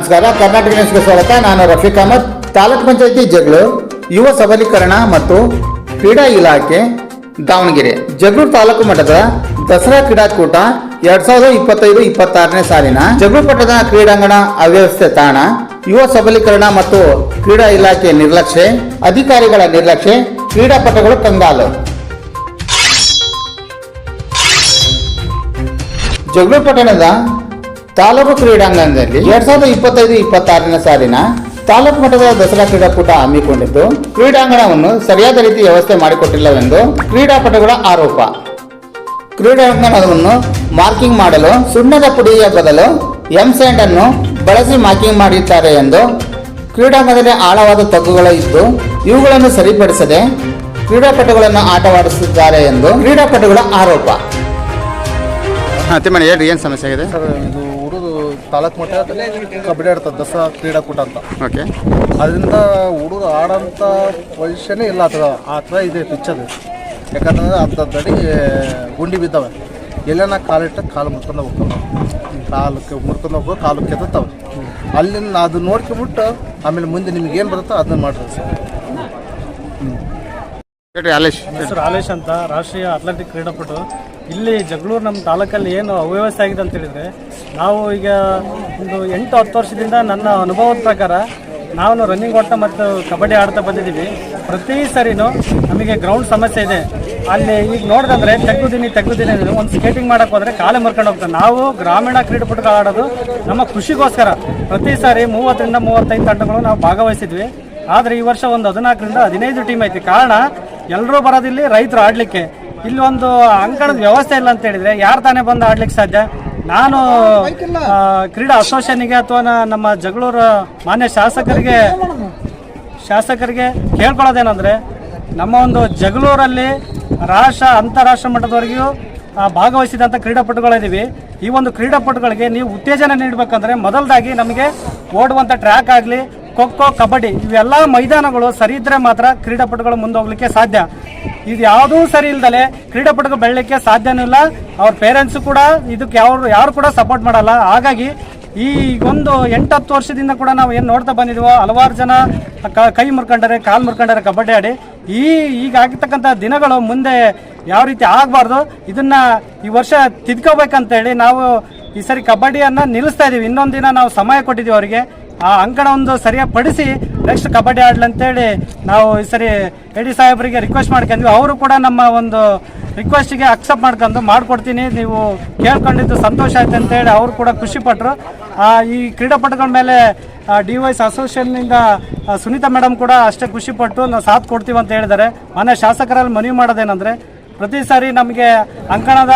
ನಮಸ್ಕಾರ, ಕರ್ನಾಟಕ ನ್ಯೂಸ್ಗೆ ಸ್ವಾಗತ. ನಾನು ರಫೀಕ್ ಅಹಮದ್. ತಾಲೂಕ್ ಪಂಚಾಯತಿ ಜಗಳೂರು ಯುವ ಸಬಲೀಕರಣ ಮತ್ತು ಕ್ರೀಡಾ ಇಲಾಖೆ ದಾವಣಗೆರೆ ಜಗಳೂರು ತಾಲೂಕು ಮಟ್ಟದ ದಸರಾ ಕ್ರೀಡಾಕೂಟ 2025-26ನೇ ಸಾಲಿನ ಜಗಳೂರು ಪಟ್ಟಣದ ಕ್ರೀಡಾಂಗಣ ಅವ್ಯವಸ್ಥೆ ತಾಣ, ಯುವ ಸಬಲೀಕರಣ ಮತ್ತು ಕ್ರೀಡಾ ಇಲಾಖೆ ನಿರ್ಲಕ್ಷ್ಯ, ಅಧಿಕಾರಿಗಳ ನಿರ್ಲಕ್ಷ್ಯ, ಕ್ರೀಡಾಪಟುಗಳು ಕಂಗಾಲು. ಜಗಳೂರು ಪಟ್ಟಣದ ತಾಲೂಕು ಕ್ರೀಡಾಂಗಣದಲ್ಲಿ 2025-26ನೇ ಸಾಲಿನ ತಾಲೂಕು ಮಟ್ಟದ ದಸರಾ ಕ್ರೀಡಾಕೂಟ ಹಮ್ಮಿಕೊಂಡಿದ್ದು, ಕ್ರೀಡಾಂಗಣವನ್ನು ಸರಿಯಾದ ರೀತಿ ವ್ಯವಸ್ಥೆ ಮಾಡಿಕೊಟ್ಟಿಲ್ಲವೆಂದು ಕ್ರೀಡಾಪಟುಗಳ ಆರೋಪ. ಕ್ರೀಡಾಂಗಣವನ್ನು ಮಾರ್ಕಿಂಗ್ ಮಾಡಲು ಸುಣ್ಣದ ಪುಡಿಯ ಬದಲು ಸ್ಯಾಂಡ್ ಅನ್ನು ಬಳಸಿ ಮಾರ್ಕಿಂಗ್ ಮಾಡಿದ್ದಾರೆ ಎಂದು, ಕ್ರೀಡಾಂಗಣದಲ್ಲಿ ಆಳವಾದ ತಗ್ಗುಗಳು ಇದ್ದು ಇವುಗಳನ್ನು ಸರಿಪಡಿಸದೆ ಕ್ರೀಡಾಪಟುಗಳನ್ನು ಆಟವಾಡಿಸುತ್ತಿದ್ದಾರೆ ಎಂದು ಕ್ರೀಡಾಪಟುಗಳ ಆರೋಪ. ತಿಮ್ಮಣ್ಣ ಹೇಳ್ರಿ, ಏನು ಸಮಸ್ಯೆ ಆಗಿದೆ ಸರ್? ಇದು ಹುಡುಗರು ತಾಲೂಕು ಮಟ್ಟ ಕಬಡ್ಡಿ ಆಡ್ತಾರೆ, ದಸರಾ ಕ್ರೀಡಾಕೂಟ ಅಂತ. ಓಕೆ, ಅದರಿಂದ ಹುಡುಗರು ಆಡೋಂಥ ಪೊಸಿಷನ್ನೇ ಇಲ್ಲ ಆ ಥರ ಇದೆ ಪಿಚ್ ಅದು. ಯಾಕಂತಂದ್ರೆ ಅರ್ಧದಡಿ ಗುಂಡಿ ಬಿದ್ದಾವೆ, ಎಲ್ಲೇನ ಕಾಲಿಟ್ಟು ಕಾಲು ಮುರ್ಕೊಂಡು ಹೋಗ್ತಾವೆ, ಮುರ್ಕೊಂಡು ಹೋಗ್ಬೋದು, ಕಾಲು ಕೆತ್ತವೆ. ಅಲ್ಲಿಂದ ಅದು ನೋಡ್ಕೊಂಬಿಟ್ಟು ಆಮೇಲೆ ಮುಂದೆ ನಿಮ್ಗೆ ಏನು ಬರುತ್ತೋ ಅದನ್ನ ಮಾಡ್ತಾರೆ ಸರ್. ಹೆಸರು ಆಲೇಶ್ ಅಂತ, ರಾಷ್ಟ್ರೀಯ ಅಥ್ಲೆಟಿಕ್ ಕ್ರೀಡಾಪಟು. ಇಲ್ಲಿ ಜಗಳೂರು ನಮ್ಮ ತಾಲೂಕಲ್ಲಿ ಏನು ಅವ್ಯವಸ್ಥೆ ಆಗಿದೆ ಅಂತ ಹೇಳಿದರೆ, ನಾವು ಈಗ ಒಂದು 8-10 ವರ್ಷದಿಂದ ನನ್ನ ಅನುಭವದ ಪ್ರಕಾರ ನಾವು ರನ್ನಿಂಗ್ ಓಟ ಮತ್ತು ಕಬಡ್ಡಿ ಆಡ್ತಾ ಬಂದಿದ್ದೀವಿ. ಪ್ರತಿ ಸರಿನೂ ನಮಗೆ ಗ್ರೌಂಡ್ ಸಮಸ್ಯೆ ಇದೆ. ಅಲ್ಲಿ ಈಗ ನೋಡಿದ್ರೆ ತೆಗ್ಗುದಿನಿ ಒಂದು ಸ್ಕೇಟಿಂಗ್ ಮಾಡೋಕ್ಕೆ ಹೋದರೆ ಕಾಲೇ ಮರ್ಕೊಂಡು ಹೋಗ್ತಾರೆ. ನಾವು ಗ್ರಾಮೀಣ ಕ್ರೀಡಾಪಟುಗಳು ಆಡೋದು ನಮ್ಮ ಖುಷಿಗೋಸ್ಕರ. ಪ್ರತಿ ಸಾರಿ 30-35 ತಂಡಗಳು ನಾವು ಭಾಗವಹಿಸಿದ್ವಿ. ಆದರೆ ಈ ವರ್ಷ ಒಂದು 14-15 ಟೀಮ್ ಐತಿ. ಕಾರಣ ಎಲ್ಲರೂ ಬರೋದಿಲ್ಲಿ ರೈತರು ಆಡಲಿಕ್ಕೆ. ಇಲ್ಲಿ ಒಂದು ಅಂಕಣದ ವ್ಯವಸ್ಥೆ ಇಲ್ಲ ಅಂತ ಹೇಳಿದರೆ ಯಾರು ತಾನೇ ಬಂದು ಆಡ್ಲಿಕ್ಕೆ ಸಾಧ್ಯ? ನಾನು ಕ್ರೀಡಾ ಅಸೋಸಿಯೇಷನ್ಗೆ ಅಥವಾ ನಮ್ಮ ಜಗಳೂರು ಮಾನ್ಯ ಶಾಸಕರಿಗೆ ಕೇಳ್ಕೊಳ್ಳೋದೇನೆಂದರೆ, ನಮ್ಮ ಒಂದು ಜಗಳೂರಲ್ಲಿ ಅಂತಾರಾಷ್ಟ್ರ ಮಟ್ಟದವರೆಗೂ ಭಾಗವಹಿಸಿದಂಥ ಕ್ರೀಡಾಪಟುಗಳಿದ್ದೀವಿ. ಈ ಒಂದು ಕ್ರೀಡಾಪಟುಗಳಿಗೆ ನೀವು ಉತ್ತೇಜನ ನೀಡಬೇಕಂದ್ರೆ ಮೊದಲದಾಗಿ ನಮಗೆ ಓಡುವಂಥ ಟ್ರ್ಯಾಕ್ ಆಗಲಿ, ಖೋ-ಖೋ, ಕಬಡ್ಡಿ ಇವೆಲ್ಲ ಮೈದಾನಗಳು ಸರಿ ಇದ್ದರೆ ಮಾತ್ರ ಕ್ರೀಡಾಪಟುಗಳು ಮುಂದೋಗ್ಲಿಕ್ಕೆ ಸಾಧ್ಯ. ಇದು ಯಾವುದೂ ಸರಿ ಇಲ್ದಲೆ ಕ್ರೀಡಾಪಟುಗಳು ಬೆಳಲಿಕ್ಕೆ ಸಾಧ್ಯನೂ ಇಲ್ಲ. ಅವ್ರ ಪೇರೆಂಟ್ಸು ಕೂಡ ಇದಕ್ಕೆ ಯಾರು ಕೂಡ ಸಪೋರ್ಟ್ ಮಾಡಲ್ಲ. ಹಾಗಾಗಿ ಈ ಒಂದು 8-10 ವರ್ಷದಿಂದ ಕೂಡ ನಾವು ಏನು ನೋಡ್ತಾ ಬಂದಿದ್ದೀವೋ, ಹಲವಾರು ಜನ ಕೈ ಮುರ್ಕೊಂಡರೆ, ಕಾಲು ಮುರ್ಕೊಂಡರೆ ಕಬಡ್ಡಿ ಆಡಿ. ಈಗ ಆಗಿರ್ತಕ್ಕಂಥ ದಿನಗಳು ಮುಂದೆ ಯಾವ ರೀತಿ ಆಗಬಾರ್ದು, ಇದನ್ನು ಈ ವರ್ಷ ತಿದ್ಕೋಬೇಕಂತೇಳಿ ನಾವು ಈ ಸರಿ ಕಬಡ್ಡಿಯನ್ನು ನಿಲ್ಲಿಸ್ತಾ ಇದ್ದೀವಿ. ಇನ್ನೊಂದು ದಿನ ನಾವು ಸಮಯ ಕೊಟ್ಟಿದ್ದೀವಿ ಅವರಿಗೆ. ಆ ಅಂಕಣ ಒಂದು ಸರಿಯಾಗಿ ಪಡಿಸಿ ನೆಕ್ಸ್ಟ್ ಕಬಡ್ಡಿ ಆಡಲಿ ಅಂತೇಳಿ ನಾವು ಈ ಸರಿ ಎಡಿ ಸಾಹೇಬರಿಗೆ ರಿಕ್ವೆಸ್ಟ್ ಮಾಡ್ಕೊಂಡ್ವಿ. ಅವರು ಕೂಡ ನಮ್ಮ ಒಂದು ರಿಕ್ವೆಸ್ಟಿಗೆ ಅಕ್ಸೆಪ್ಟ್ ಮಾಡಿಕೊಡ್ತೀನಿ, ನೀವು ಕೇಳ್ಕೊಂಡಿದ್ದು ಸಂತೋಷ ಆಯ್ತು ಅಂತೇಳಿ ಅವರು ಕೂಡ ಖುಷಿಪಟ್ಟರು. ಈ ಕ್ರೀಡಾಪಟುಗಳ ಮೇಲೆ DYS ಅಸೋಸಿಯೇಷನ್ನಿಂದ ಸುನೀತಾ ಮೇಡಮ್ ಕೂಡ ಅಷ್ಟೇ ಖುಷಿಪಟ್ಟು ನಾವು ಸಾಥ್ ಕೊಡ್ತೀವಿ ಅಂತ ಹೇಳಿದ್ದಾರೆ. ಮಾನ್ಯ ಶಾಸಕರಲ್ಲಿ ಮನವಿ ಮಾಡೋದೇನೆಂದರೆ, ಪ್ರತಿ ಸಾರಿ ನಮಗೆ ಅಂಕಣದ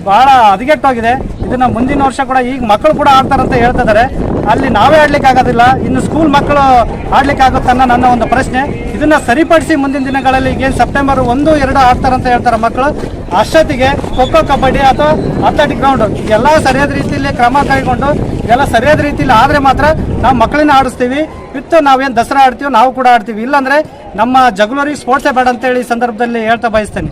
ಭಾಳ ಹದಗೆಟ್ಟೋಗಿದೆ. ಇದನ್ನು ಮುಂದಿನ ವರ್ಷ ಕೂಡ ಈಗ ಮಕ್ಕಳು ಕೂಡ ಆಡ್ತಾರಂತ ಹೇಳ್ತಿದ್ದಾರೆ. ಅಲ್ಲಿ ನಾವೇ ಆಡ್ಲಿಕ್ಕೆ ಆಗೋದಿಲ್ಲ, ಇನ್ನು ಸ್ಕೂಲ್ ಮಕ್ಕಳು ಆಡ್ಲಿಕ್ಕೆ ಆಗುತ್ತನ್ನೋ ನನ್ನ ಒಂದು ಪ್ರಶ್ನೆ. ಇದನ್ನು ಸರಿಪಡಿಸಿ ಮುಂದಿನ ದಿನಗಳಲ್ಲಿ ಈಗೇನು ಸೆಪ್ಟೆಂಬರ್ 1-2 ಆಡ್ತಾರಂತ ಹೇಳ್ತಾರೆ ಮಕ್ಕಳು, ಅಷ್ಟೊತ್ತಿಗೆ ಖೋ-ಖೋ, ಕಬಡ್ಡಿ ಅಥವಾ ಅಥ್ಲೆಟಿಕ್ ಗ್ರೌಂಡ್ ಎಲ್ಲ ಸರಿಯಾದ ರೀತಿಯಲ್ಲಿ ಕ್ರಮ ಕೈಗೊಂಡು ಎಲ್ಲ ಸರಿಯಾದ ರೀತಿಯಲ್ಲಿ ಆದರೆ ಮಾತ್ರ ನಾವು ಮಕ್ಕಳನ್ನ ಆಡಿಸ್ತೀವಿ. ವಿತ್ತು ನಾವೇನು ದಸರಾ ಆಡ್ತೀವಿ ನಾವು ಕೂಡ ಆಡ್ತೀವಿ. ಇಲ್ಲಾಂದರೆ ನಮ್ಮ ಜಗಳೂರಿಗೆ ಸ್ಪೋರ್ಟ್ಸೇ ಬೇಡ ಅಂತೇಳಿ ಈ ಸಂದರ್ಭದಲ್ಲಿ ಹೇಳ್ತಾ ಬಯಸ್ತೇನೆ.